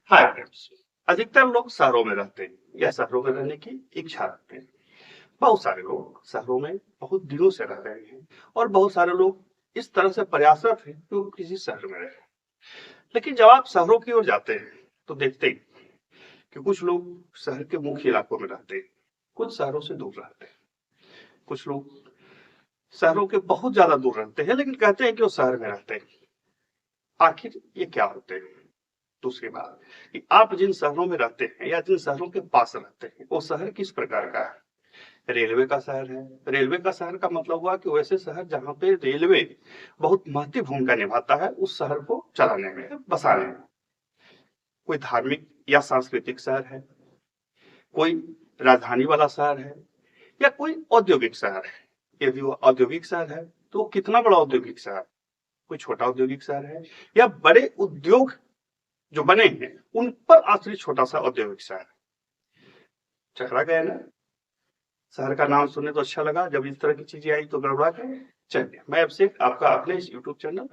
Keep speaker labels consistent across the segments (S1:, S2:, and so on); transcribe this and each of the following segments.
S1: Hi friends. अधिकतर लोग शहरों में रहते हैं या शहरों में रहने की इच्छा रखते हैं। बहुत सारे लोग शहरों में बहुत दिनों से रह रहे हैं और बहुत सारे लोग इस तरह से प्रयासरत हैं कि वो किसी शहर में रहे। लेकिन जब आप शहरों की ओर जाते हैं तो देखते हैं कि कुछ लोग शहर के मुख्य इलाकों में रहते हैं, कुछ शहरों से दूर रहते हैं, कुछ लोग शहरों के बहुत ज्यादा दूर रहते हैं लेकिन कहते हैं कि वो शहर में रहते हैं। आखिर ये क्या होते हैं? दूसरी बात कि आप जिन शहरों में रहते हैं या जिन शहरों के पास रहते हैं वो शहर किस प्रकार का है? रेलवे का शहर है। रेलवे का शहर का मतलब हुआ कि वैसे शहर जहां पे रेलवे बहुत महत्वपूर्ण भूमिका निभाता है उस शहर को चलाने में, बसाने में। कोई धार्मिक या सांस्कृतिक शहर है, कोई राजधानी वाला शहर है, या कोई औद्योगिक शहर है। यदि वो औद्योगिक शहर है तो वो कितना बड़ा औद्योगिक शहर? कोई छोटा औद्योगिक शहर है, या बड़े उद्योग जो बने हैं उन पर आश्रित छोटा सा औद्योगिक शहर? चकरा गया ना? शहर का नाम सुनने तो अच्छा लगा, जब इस तरह की चीजें आई तो गड़बड़ा गए। चलिए, मैं अब से आपका अपने इस YouTube channel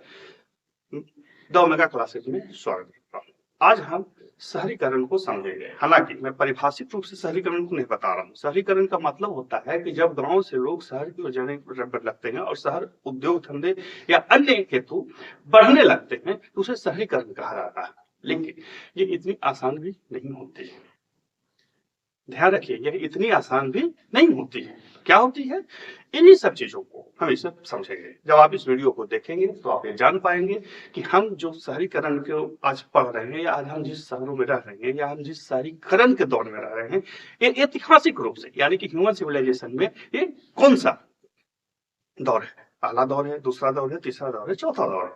S1: the omega classes में स्वागत करता हूँ। आज हम शहरीकरण को समझेंगे। हालांकि मैं परिभाषित रूप से शहरीकरण को नहीं बता रहा हूँ। शहरीकरण का मतलब होता है कि जब गांव से लोग शहर की ओर जाने लगते हैं और शहर उद्योग धंधे या अन्य हेतु बढ़ने लगते हैं तो उसे शहरीकरण कहा जाता है। लेकिन ये इतनी आसान भी नहीं होती है। ध्यान रखिए, यह इतनी आसान भी नहीं होती है। क्या होती है? इन्हीं सब चीजों को हम इसे समझेंगे। जब आप इस वीडियो को देखेंगे तो आप ये जान पाएंगे कि हम जो शहरीकरण को आज पढ़ रहे हैं या आज हम जिस शहरों में रह रहे हैं या हम जिस शहरीकरण के दौर में रह रहे हैं, ये ऐतिहासिक रूप से यानी कि ह्यूमन सिविलाइजेशन में ये कौन सा दौर है। पहला दौर है, दूसरा दौर है, तीसरा दौर है, चौथा दौर है।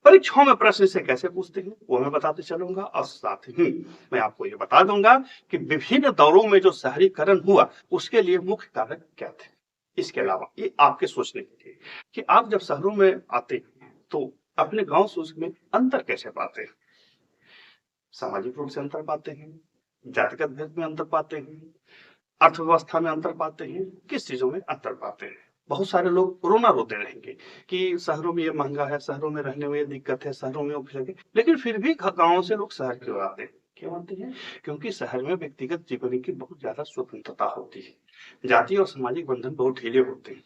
S1: परीक्षाओं में प्रश्न से कैसे पूछते हैं वो मैं बताते चलूंगा और साथ ही मैं आपको ये बता दूंगा कि विभिन्न दौरों में जो शहरीकरण हुआ उसके लिए मुख्य कारक क्या थे। इसके अलावा ये आपके सोचने के लिए कि आप जब शहरों में आते हैं तो अपने गांव से उसमें अंतर कैसे पाते हैं। सामाजिक रूप से अंतर पाते हैं, जातिगत भेद में अंतर पाते हैं, अर्थव्यवस्था में अंतर पाते हैं, किस चीजों में अंतर पाते हैं। बहुत सारे लोग रोना रोते रहेंगे कि शहरों में ये महंगा है, शहरों में रहने में ये दिक्कत है, शहरों में वो लगे, लेकिन फिर भी गांव से लोग शहर क्यों आते हैं? क्यों आते हैं? क्योंकि शहर में व्यक्तिगत जीवन की बहुत ज्यादा स्वतंत्रता होती है, जाति और सामाजिक बंधन बहुत ढीले होते हैं,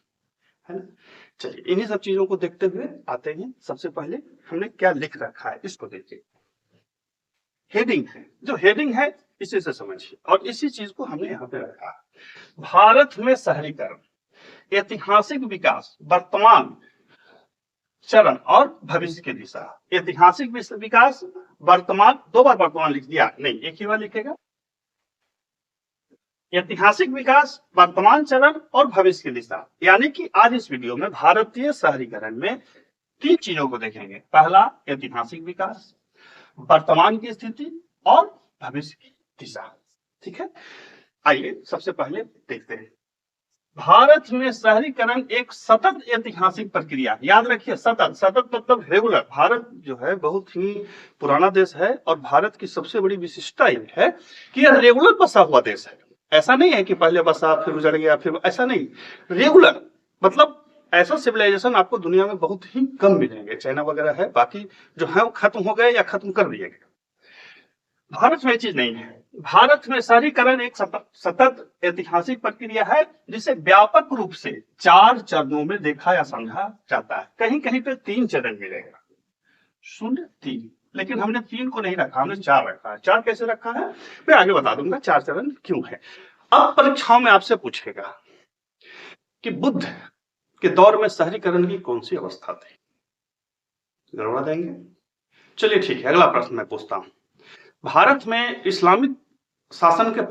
S1: है ना? चलिए, इन्हीं सब चीजों को देखते हुए आते हैं। सबसे पहले हमने क्या लिख रखा है इसको देखिए। हेडिंग है, जो हेडिंग है इसी से समझिए और इसी चीज को हमने यहाँ पे रखा है। भारत में शहरीकरण, ऐतिहासिक विकास, वर्तमान चरण और भविष्य की दिशा। ऐतिहासिक विकास, वर्तमान, दो बार वर्तमान लिख दिया नहीं, एक ही बार लिखेगा। ऐतिहासिक विकास, वर्तमान चरण और भविष्य की दिशा। यानी कि आज इस वीडियो में भारतीय शहरीकरण में तीन चीजों को देखेंगे। पहला ऐतिहासिक विकास, वर्तमान की स्थिति और भविष्य की दिशा। ठीक है, आइए सबसे पहले देखते हैं। भारत में शहरीकरण एक सतत ऐतिहासिक प्रक्रिया। याद रखिए, सतत, सतत मतलब रेगुलर। भारत जो है बहुत ही पुराना देश है और भारत की सबसे बड़ी विशिष्टता यह है कि यह रेगुलर बसा हुआ देश है। ऐसा नहीं है कि पहले बसा फिर उजड़ गया फिर, ऐसा नहीं। रेगुलर मतलब ऐसा सिविलाइजेशन आपको दुनिया में बहुत ही कम मिलेंगे। चाइना वगैरह है, बाकी जो है वो खत्म हो गए या खत्म कर दिए गए। भारत में चीज नहीं है। भारत में शहरीकरण एक सतत ऐतिहासिक प्रक्रिया है जिसे व्यापक रूप से 4 चरणों में देखा या समझा जाता है। कहीं कहीं पे 3 चरण मिलेगा, 0, 3, लेकिन हमने 3 को नहीं रखा, हमने 4 रखा है। 4 कैसे रखा है मैं आगे बता दूंगा 4 चरण क्यों है। अब परीक्षाओं में आपसे पूछेगा कि बुद्ध के दौर में शहरीकरण की कौन सी अवस्था थी? गड़बड़ा देंगे। चलिए ठीक है, अगला प्रश्न मैं पूछता हूं। भारत में इस्लामिक शासन के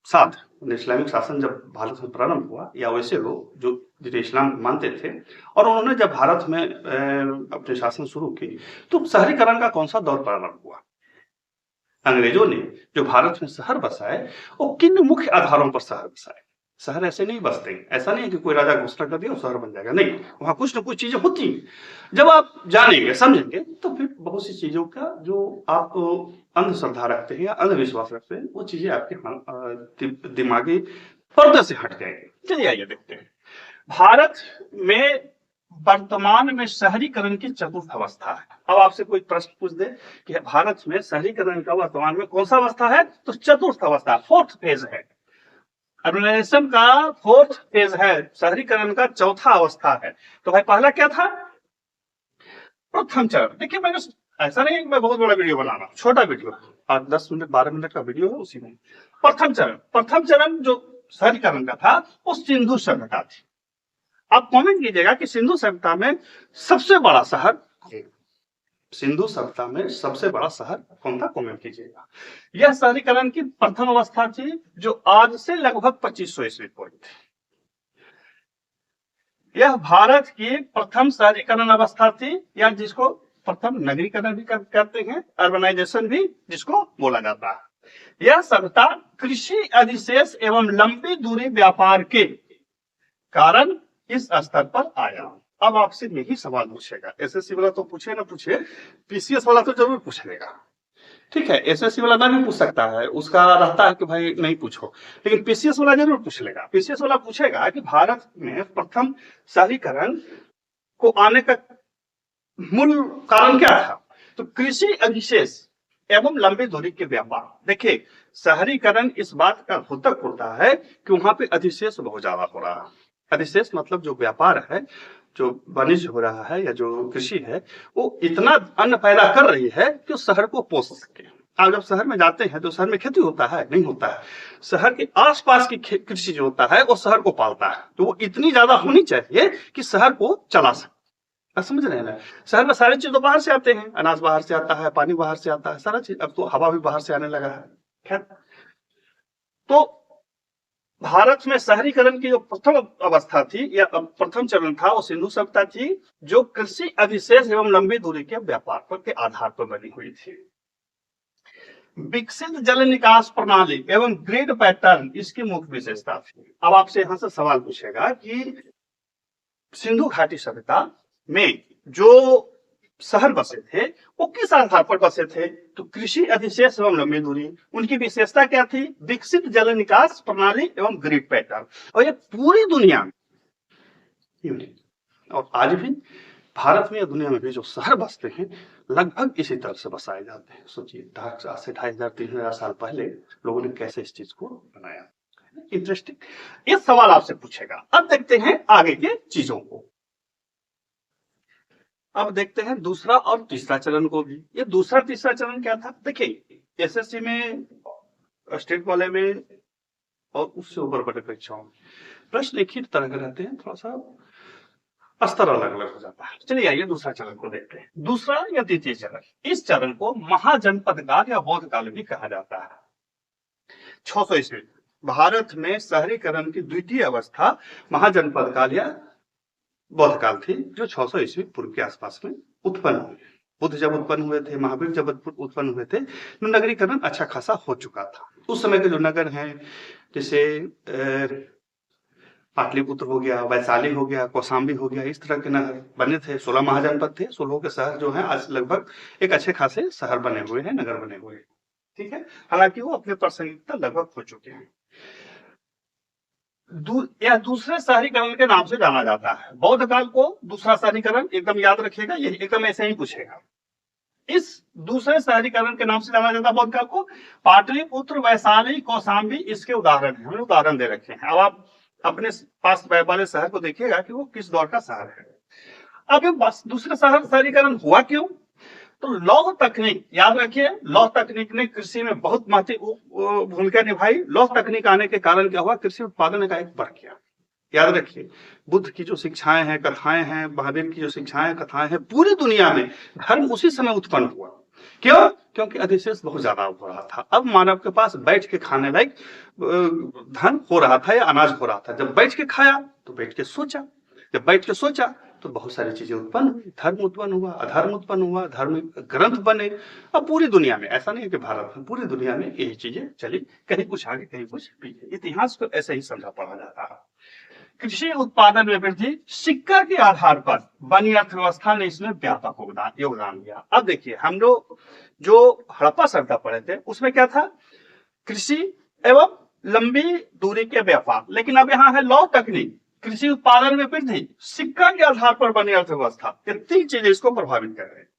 S1: साथ, इस्लामिक शासन जब भारत में प्रारंभ हुआ, या वैसे लोग जो जिन्हें इस्लाम मानते थे और उन्होंने जब भारत में अपने शासन शुरू की तो शहरीकरण का कौन सा दौर प्रारंभ हुआ? अंग्रेजों ने जो भारत में शहर बसाए वो किन मुख्य आधारों पर शहर बसाए? शहर ऐसे नहीं बसते, ऐसा नहीं कि कोई राजा घोषणा कर दिया शहर बन जाएगा, नहीं। वहां कुछ ना कुछ चीजें होती हैं। जब आप जानेंगे समझेंगे तो फिर बहुत सी चीजों का जो आप अंधश्रद्धा रखते हैं या अंधविश्वास रखते हैं वो चीजें आपके दिमागी पर्दे से हट जाएंगे। चलिए आइए देखते हैं। भारत में वर्तमान में शहरीकरण की चतुर्थ अवस्था है। अब आपसे कोई प्रश्न पूछ दे कि भारत में शहरीकरण का वर्तमान में कौन सा अवस्था है, तो चतुर्थ अवस्था, फोर्थ फेज है। अर्बनाइजेशन का फोर्थ फेज है, शहरीकरण का चौथा अवस्था है। तो भाई पहला क्या था, प्रथम चरण। देखिए मैंने ऐसा नहीं मैं बहुत बड़ा वीडियो बना रहा हूं, छोटा वीडियो, 10 मिनट 12 मिनट का वीडियो है, उसी में प्रथम चरण जो शहरीकरण का था वो सिंधु सभ्यता थी। आप कमेंट कीजिएगा कि सिंधु सभ्यता में सबसे बड़ा शहर, सिंधु सभ्यता में सबसे बड़ा शहर कौन था, कमेंट कीजिएगा। यह शहरीकरण की प्रथम अवस्था थी जो आज से लगभग 2500 ईस्वी पूर्व थी। यह भारत की प्रथम शहरीकरण अवस्था थी, या जिसको प्रथम नगरीकरण भी कहते हैं, अर्बनाइजेशन भी जिसको बोला जाता है। यह सभ्यता कृषि अधिशेष एवं लंबी दूरी व्यापार के कारण इस स्तर पर आया। अब आपसे यही सवाल पूछेगा, एसएससी वाला तो पूछे ना पूछे, पीसीएस वाला तो जरूर पूछ लेगा। ठीक है, एसएससी वाला ना भी पूछ सकता है, उसका रहता है कि भाई नहीं पूछो, लेकिन पीसीएस वाला जरूर पूछ लेगा। पीसीएस वाला पूछेगा कि भारत में प्रथम शहरीकरण को आने का मूल कारण क्या था, तो कृषि अधिशेष एवं लंबी दूरी के व्यापार। देखिए शहरीकरण इस बात का द्योतक होता है कि वहां पे अधिशेष बहुत ज्यादा हो रहा है। अधिशेष मतलब जो व्यापार है, जो वाणिज्य हो रहा है या जो कृषि है, वो इतना अन्न पैदा कर रही है कि उस शहर को पोष सके। आप जब शहर में जाते हैं तो शहर में खेती होता है, नहीं होता है। शहर के आसपास की कृषि जो होता है वो शहर को पालता है, तो वो इतनी ज्यादा होनी चाहिए कि शहर को चला सके। आप समझ रहे हैं ना, शहर में सारी चीज तो बाहर से आते हैं, अनाज बाहर से आता है, पानी बाहर से आता है, सारा चीज। अब तो हवा भी बाहर से आने लगा है। खैर, तो भारत में शहरीकरण की जो प्रथम अवस्था थी या प्रथम चरण था वो सिंधु सभ्यता थी, जो कृषि अधिशेष एवं लंबी दूरी के व्यापार पर के आधार पर बनी हुई थी। विकसित जल निकास प्रणाली एवं ग्रिड पैटर्न इसकी मुख्य विशेषता थी। अब आपसे यहां से सवाल पूछेगा कि सिंधु घाटी सभ्यता में जो शहर बसे थे वो किस आधार पर बसे थे, तो कृषि अधिशेष एवं लंबी दूरी। उनकी विशेषता क्या थी, विकसित जल निकास प्रणाली एवं ग्रिड पैटर्न। और ये पूरी दुनिया में, और आज भी भारत में या दुनिया में भी जो शहर बसते हैं लगभग इसी तरह से बसाए जाते हैं। सोचिए 2,500-3,000 साल पहले लोगों ने कैसे इस चीज को बनाया। इंटरेस्टिंग, ये सवाल आपसे पूछेगा। अब देखते हैं आगे के चीजों को। अब देखते हैं दूसरा और तीसरा चरण को भी। ये दूसरा तीसरा चरण क्या था, देखिए एसएससी में, स्टेट वाले में और उससे ऊपर बड़े परीक्षाओं में प्रश्न एक ही तरह के रहते हैं, थोड़ा सा स्तर अलग अलग हो जाता है। चलिए आइए दूसरा चरण को देखते हैं। दूसरा या द्वितीय चरण, इस चरण को महाजनपद काल या बौद्ध काल भी कहा जाता है। 600 ईस्वी भारत में शहरीकरण की द्वितीय अवस्था महाजनपद काल या बौद्ध काल थी, जो 600 ईस्वी पूर्व के आसपास में उत्पन्न हुई। बुद्ध जब उत्पन्न हुए थे, महावीर जब उत्पन्न हुए थे, तो नगरीकरण अच्छा खासा हो चुका था। उस समय के जो नगर हैं, जैसे पाटलिपुत्र हो गया, वैशाली हो गया, कौशाम्बी हो गया, इस तरह के नगर बने थे। 16 महाजनपद थे, 16 के शहर जो हैं आज लगभग एक अच्छे खासे शहर बने हुए हैं, नगर बने हुए हैं। ठीक है, हालांकि वो अपने प्रासंगिकता लगभग हो चुके हैं। यह दूसरे शहरीकरण के नाम से जाना जाता है। बौद्ध काल को दूसरा शहरीकरण, एकदम याद रखिएगा, ये एकदम ऐसे ही पूछेगा। इस दूसरे शहरीकरण के नाम से जाना जाता है बौद्ध काल को। पाटलिपुत्र, वैशाली, कौशाम्बी इसके उदाहरण है, हमने उदाहरण दे रखे हैं। अब आप अपने पास वाले शहर को देखिएगा कि वो किस दौर का शहर है। अब बस दूसरे शहरीकरण हुआ क्यों, तो लौह तकनीक, याद रखिए लौह तकनीक ने कृषि में बहुत महत्वपूर्ण भूमिका निभाई। लौह तकनीक आने के कारण क्या हुआ, कृषि उत्पादन का एक बढ़ गया। याद रखिए बुद्ध की जो शिक्षाएं हैं, कथाएं हैं, महावीर की जो शिक्षाएं कथाएं हैं, पूरी दुनिया में धर्म उसी समय उत्पन्न हुआ। क्यों, क्योंकि अधिशेष बहुत ज्यादा हो रहा था। अब मानव के पास बैठ के खाने लायक धन हो रहा था या अनाज हो रहा था। जब बैठ के खाया तो बैठ के सोचा, जब बैठ के सोचा तो बहुत सारी चीजें उत्पन्न हुई। धर्म उत्पन्न हुआ, अधर्म उत्पन्न हुआ, धार्मिक ग्रंथ बने। अब पूरी दुनिया में, ऐसा नहीं है कि भारत में, पूरी दुनिया में यही चीजें चली, कहीं कुछ आगे कहीं कुछ पीछे। इतिहास को ऐसे ही समझा पढ़ा जाता है। कृषि उत्पादन में वृद्धि, सिक्का के आधार पर बनी अर्थव्यवस्था ने इसमें व्यापक योगदान दिया। अब देखिए हम लोग जो हड़प्पा सभ्यता पढ़े थे उसमें क्या था, कृषि एवं लंबी दूरी के व्यापार। लेकिन अब यहाँ है लौह तकनीक, कृषि उत्पादन में वृद्धि, सिक्का के आधार पर बनी अर्थव्यवस्था, ये 3 चीजें इसको प्रभावित कर रहे हैं।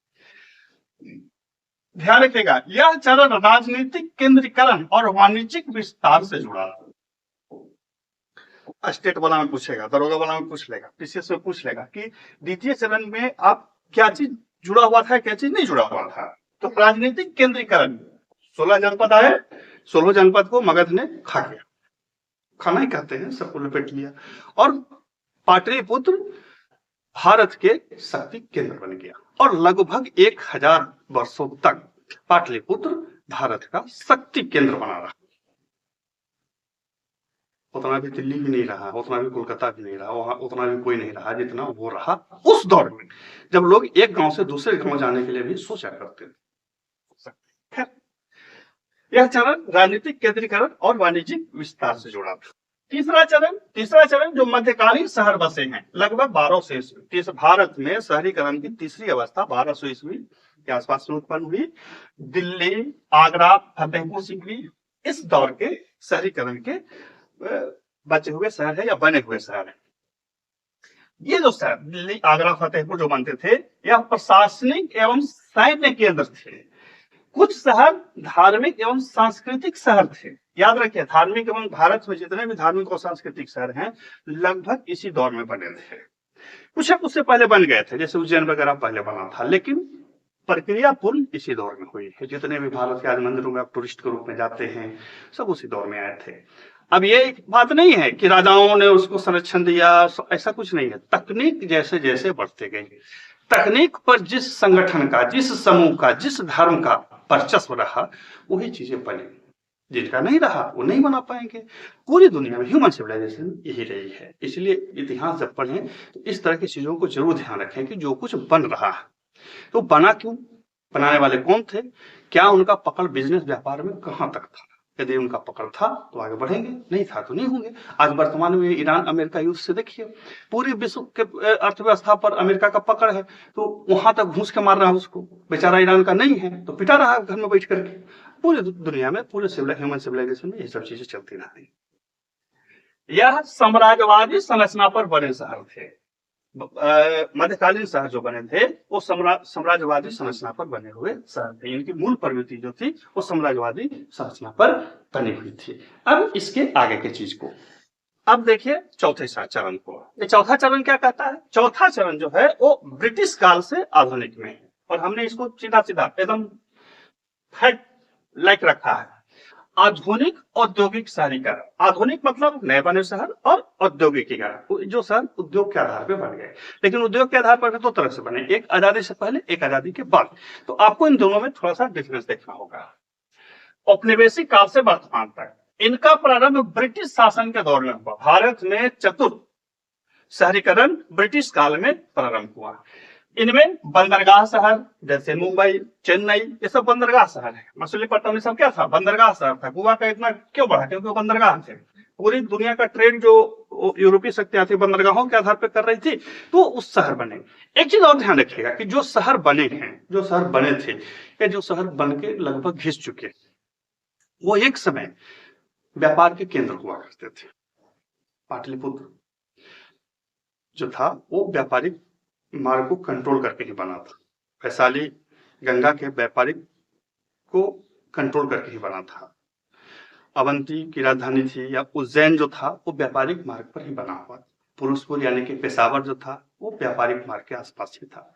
S1: ध्यान रखिएगा, यह चरण राजनीतिक केंद्रीकरण और वाणिज्यिक विस्तार से जुड़ा है। स्टेट वाला में पूछेगा, दरोगा वाला में पूछ लेगा, पीसीएस में पूछ लेगा कि द्वितीय चरण में आप क्या चीज जुड़ा हुआ था, क्या चीज नहीं जुड़ा हुआ था। तो राजनीतिक केंद्रीकरण, 16 जनपद आए, 16 जनपद को मगध ने खा गया, खाना ही कहते हैं, सबको लपेट लिया, और पाटलिपुत्र भारत के शक्ति केंद्र बन गया और लगभग 1000 वर्षों तक पाटलिपुत्र भारत का शक्ति केंद्र बना रहा। उतना भी दिल्ली भी नहीं रहा, उतना भी कोलकाता भी नहीं रहा, वहां उतना भी कोई नहीं रहा जितना वो रहा उस दौर में, जब लोग एक गांव से दूसरे गांव जाने के लिए भी सोचा करते थे। यह चरण राजनीतिक केंद्रीकरण और वाणिज्यिक विस्तार से जुड़ा था। तीसरा चरण जो मध्यकालीन शहर बसे हैं, लगभग 1200 ईस्वी। भारत में शहरीकरण की तीसरी अवस्था 1200 ईस्वी के आसपास में उत्पन्न हुई। दिल्ली, आगरा, फतेहपुर सीकरी, इस दौर के शहरीकरण के बचे हुए शहर है या बने हुए शहर है। ये जो शहर दिल्ली, आगरा, फतेहपुर जो बनते थे, यह प्रशासनिक एवं सैन्य केंद्र थे। कुछ शहर धार्मिक एवं सांस्कृतिक शहर थे। याद रखिए, धार्मिक एवं भारत में जितने भी धार्मिक और सांस्कृतिक शहर हैं, लगभग इसी दौर में बने थे। कुछ उससे पहले बन गए थे, जैसे उज्जैन वगैरह पहले बना था, लेकिन प्रक्रिया पूर्ण इसी दौर में हुई है। जितने भी भारत के आज मंदिरों में आप टूरिस्ट के रूप में जाते हैं, सब उसी दौर में आए थे। अब ये बात नहीं है कि राजाओं ने उसको संरक्षण दिया, ऐसा कुछ नहीं है। तकनीक जैसे जैसे बढ़ते गए, तकनीक पर जिस संगठन का, जिस समूह का, जिस धर्म का वर्चस्व रहा, वही चीजें बनी। जिनका नहीं रहा वो नहीं बना पाएंगे। पूरी दुनिया में ह्यूमन सिविलाइजेशन यही रही है। इसलिए इतिहास जब पढ़ें तो इस तरह की चीजों को जरूर ध्यान रखें कि जो कुछ बन रहा है तो बना क्यों, बनाने वाले कौन थे, क्या उनका पकड़ बिजनेस व्यापार में कहां तक था। यदि उनका पकड़ था तो आगे बढ़ेंगे, नहीं था तो नहीं होंगे। आज वर्तमान में ईरान अमेरिका युद्ध से देखिए, पूरी विश्व के अर्थव्यवस्था पर अमेरिका का पकड़ है, तो वहां तक घूस के मार रहा है उसको। बेचारा ईरान का नहीं है तो पिटा रहा है घर में बैठ करके। पूरी दुनिया में, पूरे ह्यूमन सिविलाइजेशन में ये सब चीजें चलती रही। यह साम्राज्यवादी संरचना पर बने शहर थे। मध्यकालीन शहर जो बने थे वो साम्राज्यवादी संरचना पर बने हुए शहर थे। इनकी मूल प्रवृत्ति जो थी वो साम्राज्यवादी संरचना पर बनी हुई थी। अब इसके आगे की चीज को अब देखिए, चौथे चरण को। ये चौथा चरण क्या कहता है? चौथा चरण जो है वो ब्रिटिश काल से आधुनिक में, और हमने इसको सीधा सीधा एकदम फैक्ट लाइक रखा है। आधुनिक औद्योगिक शहरीकरण। आधुनिक मतलब नए बने शहर, और औद्योगिकीकरण, जो शहर उद्योग के आधार पर बन गए। लेकिन उद्योग के आधार पर दो तरह से बने, एक आजादी से पहले, एक आजादी के बाद। तो आपको इन दोनों में थोड़ा सा डिफरेंस देखना होगा। औपनिवेशिक काल से वर्तमान तक इनका प्रारंभ ब्रिटिश शासन के दौर में हुआ। भारत में चतुर्थ शहरीकरण ब्रिटिश काल में प्रारंभ हुआ। इनमें बंदरगाह शहर जैसे मुंबई, चेन्नई, ये सब बंदरगाह शहर है। मछलीपट्टनम, ये सब क्या था? बंदरगाह शहर था। गोवा का इतना क्यों बढ़ा? क्योंकि वो बंदरगाह थे। पूरी दुनिया का ट्रेड जो यूरोपीय शक्तियां थी बंदरगाहों के आधार पर कर रही थी, तो उस शहर बने। एक चीज और ध्यान रखिएगा कि जो शहर बने हैं, जो शहर बने थे या जो शहर बन के लगभग घिस चुके, वो एक समय व्यापार के केंद्र हुआ करते थे। पाटलिपुत्र जो था वो व्यापारिक मार्ग को कंट्रोल करके ही बना था। वैशाली गंगा के व्यापारिक को कंट्रोल करके ही बना था। अवंती की राजधानी थी, या उज्जैन जो था वो व्यापारिक मार्ग पर ही बना हुआ। पुरुषपुर यानी कि पेशावर जो था वो व्यापारिक मार्ग के आसपास ही था।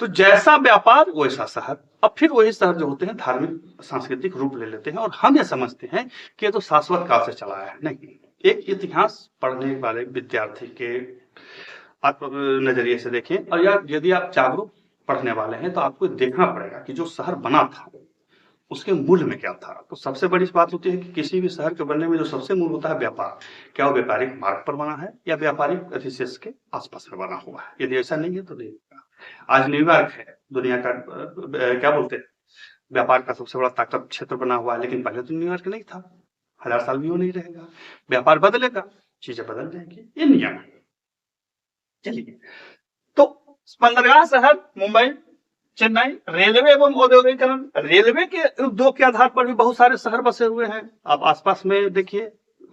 S1: तो जैसा व्यापार वैसा शहर। अब फिर वही शहर जो होते हैं धार्मिक सांस्कृतिक रूप ले लेते हैं, और हम ये समझते हैं कि ये तो शाश्वत काल से चला है। नहीं, एक इतिहास पढ़ने वाले विद्यार्थी के आप नजरिए से देखें, और यदि आप जागरूक पढ़ने वाले हैं तो आपको देखना पड़ेगा कि जो शहर बना था उसके मूल में क्या था। तो सबसे बड़ी बात होती है कि किसी भी शहर के बनने में जो सबसे मूल होता है व्यापार, क्या वो व्यापारिक मार्ग पर बना है या व्यापारिक अधिशेष के आसपास में बना हुआ है। यदि ऐसा नहीं है तो नहीं होगा। आज न्यूयॉर्क है दुनिया का क्या बोलते हैं व्यापार का सबसे बड़ा ताकत क्षेत्र बना हुआ है, लेकिन पहले तो न्यूयॉर्क नहीं था। 1000 साल भी वो नहीं रहेगा। व्यापार बदलेगा, चीजें बदल जाएंगी, ये नियम है। चलिए, तो बंदरगाह शहर मुंबई, चेन्नई। रेलवे एवं औद्योगिकरण। रेलवे के उद्योग के आधार पर भी बहुत सारे शहर बसे हुए हैं। आप आसपास में देखिए,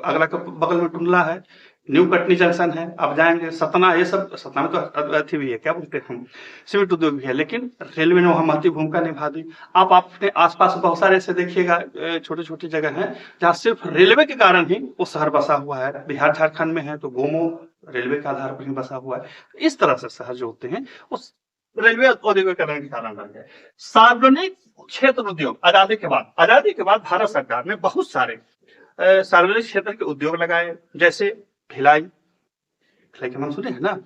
S1: अगला बगल में टुंडला है, न्यू कटनी जंक्शन है, आप जाएंगे सतना, ये सब सतना में तो अथी भी है, क्या बोलते हैं, सीमेंट उद्योग भी है, लेकिन रेलवे ने वहां महत्वपूर्ण भूमिका निभा दी। आप अपने आसपास बहुत सारे ऐसे देखिएगा छोटे छोटे जगह हैं जहाँ सिर्फ रेलवे के कारण ही वो शहर बसा हुआ है। बिहार झारखंड में है तो गोमो रेलवे के आधार पर ही बसा हुआ है। इस तरह से शहर जो होते हैं उस रेलवे औद्योगिकरण के कारण बन गए। सार्वजनिक क्षेत्र उद्योग आजादी के बाद भारत सरकार ने बहुत सारे सार्वजनिक क्षेत्र के उद्योग लगाए, जैसे भिलाई के नाम सुने हैं ना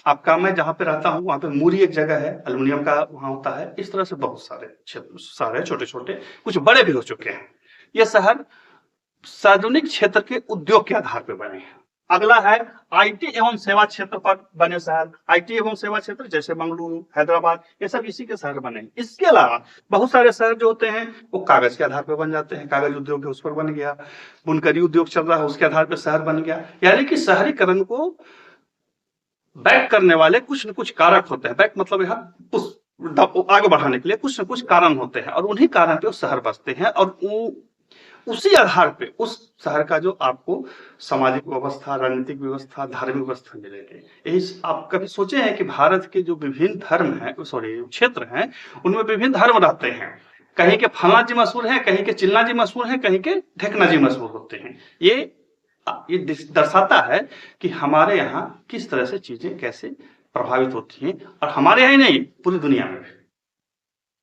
S1: आपका। मैं जहां पे रहता हूँ वहां पे मूरी एक जगह है, एल्युमिनियम का वहां होता है। इस तरह से बहुत सारे क्षेत्र, सारे छोटे छोटे, कुछ बड़े भी हो चुके हैं। ये शहर सार्वजनिक क्षेत्र के उद्योग के आधार पर बने हैं। अगला है आईटी एवं सेवा क्षेत्र पर बने शहर। आईटी एवं सेवा क्षेत्र जैसे मंगलुरु, हैदराबाद, ये सब इसी के शहर बने। इसके अलावा बहुत सारे शहर जो होते हैं वो कागज के आधार पर बन जाते हैं। कागज उद्योग है उस पर बन गया, बुनकरी उद्योग चल रहा है उसके आधार पर शहर बन गया। यानी कि शहरीकरण को बैक करने वाले कुछ न कुछ कारक होते हैं। बैक मतलब यहाँ आगे बढ़ाने के लिए कुछ न कुछ कारण होते हैं और उन्हीं कारण पे शहर बसते हैं और उसी आधार पे उस शहर का जो आपको सामाजिक व्यवस्था, राजनीतिक व्यवस्था, धार्मिक व्यवस्था मिलेगी। यही आप कभी सोचे हैं कि भारत के जो विभिन्न धर्म हैं, क्षेत्र हैं, उनमें विभिन्न धर्म रहते हैं। कहीं के फला जी मशहूर हैं, कहीं के चिल्ला जी मशहूर हैं, कहीं के ढेकना जी मशहूर होते हैं। ये दर्शाता है कि हमारे यहाँ किस तरह से चीजें कैसे प्रभावित होती हैं, और हमारे यहाँ ही नहीं पूरी दुनिया में।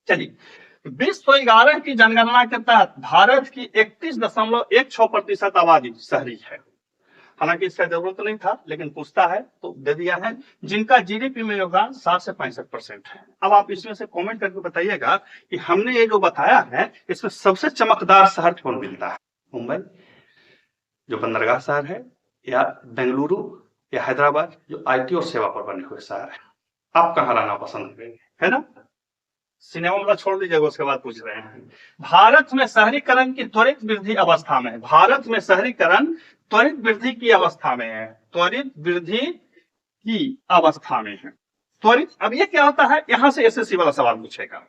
S1: चलिए, विश्व 11 की जनगणना के तहत भारत की 31.16% आबादी शहरी है। हालांकि इसका जरूरत नहीं था लेकिन पूछता है तो दे दिया है। जिनका जीडीपी में योगदान 60 से 65% है। अब आप इसमें से कमेंट करके बताइएगा कि हमने ये जो बताया है इसमें सबसे चमकदार शहर कौन मिलता है। मुंबई जो बंदरगाह शहर है, या बेंगलुरु या हैदराबाद जो आईटी और सेवा पर बने हुए शहर है। आप कहाँ रहना पसंद करेंगे, है ना। सिनेमा वाला छोड़ दीजिएगा, उसके बाद पूछ रहे हैं भारत में शहरीकरण की त्वरित वृद्धि अवस्था में। भारत में शहरीकरण त्वरित वृद्धि की अवस्था में है। त्वरित वृद्धि की अवस्था में है। त्वरित, अब ये क्या होता है, यहां से एसएससी वाला सवाल पूछेगा।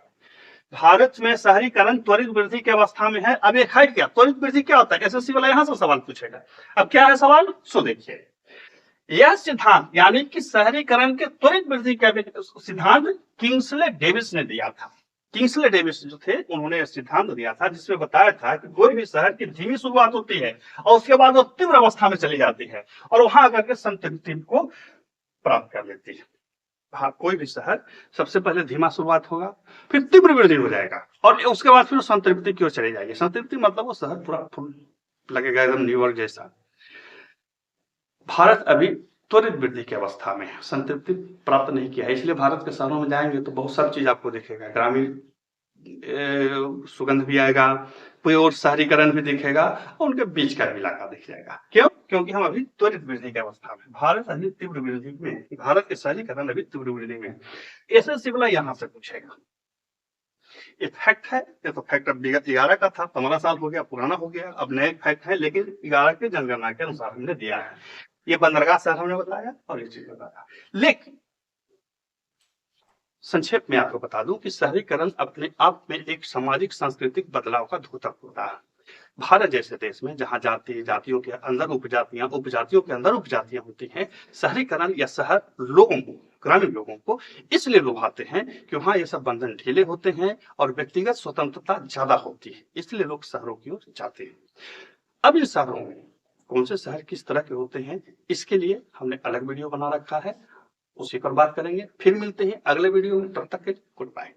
S1: भारत में शहरीकरण त्वरित वृद्धि की अवस्था में है। अब एक है क्या त्वरित वृद्धि क्या होता है, एसएससी वाला यहां से सवाल पूछेगा। अब क्या है सवाल, सो देखिए। यह सिद्धांत यानी कि शहरीकरण के त्वरित वृद्धि का सिद्धांत किंग्सले डेविस ने दिया था। किंग्सले डेविस जो थे उन्होंने सिद्धांत दिया था जिसमें बताया था कि कोई भी शहर की धीमी शुरुआत होती है और उसके बाद वो तीव्र अवस्था में चली जाती है और वहां आकर के संतृप्ति को प्राप्त कर लेती है। हाँ, कोई भी शहर सबसे पहले धीमा शुरुआत होगा, फिर तीव्र वृद्धि हो जाएगा और उसके बाद फिर संतृप्ति की ओर चली जाएगी। संतृप्ति मतलब वो शहर पूरा फुल लगेगा, एकदम न्यूयॉर्क जैसा। भारत अभी त्वरित वृद्धि की अवस्था में है, संतृप्ति प्राप्त नहीं किया है। इसलिए भारत के शहरों में जाएंगे तो बहुत सारी चीज आपको दिखेगा, ग्रामीण सुगंध भी आएगा, कोई और शहरीकरण भी दिखेगा और उनके बीच का इलाका दिख जाएगा। क्यों? क्योंकि हम अभी त्वरित वृद्धि की अवस्था में, भारत अभी तीव्र वृद्धि में, भारत के शहरीकरण अभी तीव्र वृद्धि में। एसएससी वाला यहाँ से पूछेगा। ये फैक्ट है, ये तो फैक्ट अब 11 का था, 15 साल हो गया, पुराना हो गया, अब नए फैक्ट है, लेकिन 11 के जनगणना के अनुसार हमने दिया है। ये बंदरगाह शहर हमने बताया और ये चीज बताया। लेकिन संक्षेप में आपको बता दूं कि शहरीकरण अपने आप में एक सामाजिक सांस्कृतिक बदलाव का द्योतक होता है। भारत जैसे देश में जहां जातियों के अंदर उपजातियां, उपजातियों के अंदर उपजातियां होती हैं, शहरीकरण या शहर लोगों को, ग्रामीण लोगों को इसलिए लुभाते हैं कि वहां ये सब बंधन ढीले होते हैं और व्यक्तिगत स्वतंत्रता ज्यादा होती है, इसलिए लोग शहरों की ओर जाते हैं। अब इन शहरों में कौन से शहर किस तरह के होते हैं, इसके लिए हमने अलग वीडियो बना रखा है, उसी पर बात करेंगे। फिर मिलते हैं अगले वीडियो में, तब तक के गुड बाय।